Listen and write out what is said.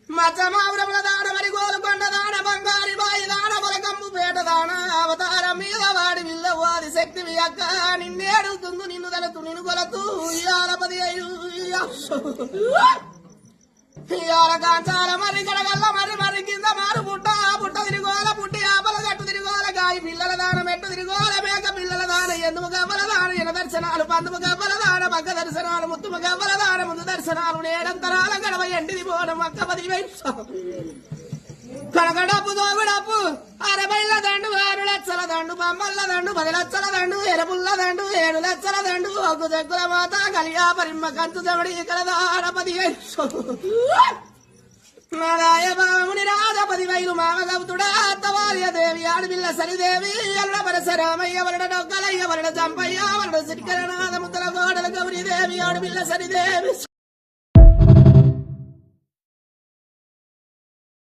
మచ్చమాపురముల దాన మరి గోలుకొండ దాన బంగారి బాయి దాన బలకంపు పేట దాన అవతారం మీద వాడి విల్లవాది శక్తివి అక్క నిన్నేడుతుంది నిన్ను తలతు నిన్ను కొలతూ ఇయాల 15 ఇయాల కాంచాల మరి గడగల్ల మరి కింద మారు పుట్ట పుట్ట తిరిగోల పుట్టి ఆపల గట్టు తిరిగోల గాయి పిల్లల దాన మెట్టు తిరిగోల మేక పిల్లల దాన ఎందుము గవ్వల దాన ఎన దర్శనాలు పందుము గవ్వల దాన పక్క దర్శనాలు ముత్తుము గవ్వల దాన ముందు దర్శనాలు నేడంతరాల గడవ ఎండిది పోవడం అక్క 15 కనకడప్పు దోగుడప్పు 60 దండు 6 లక్షల దండు బొమ్మల దండు 10 లక్షల దండు ఎరపుల్ల దండు 7 లక్షల దండు ఒగ్గు దగ్గర మాత కలియా పరిమ్మ కంచు చెమడి ఇక్కడ దాన 15 నారాయ బాముని రాజపతి వైలు మామగౌతుడా అత్తవార్య దేవి ఆడపిల్ల సరిదేవి ఎల్ల పరశరామయ్య వరడ డొక్కలయ్య వరడ చంపయ్య వరడ సిరికరనాథ ముద్దల గోడల గౌరీ దేవి ఆడపిల్ల సరిదేవి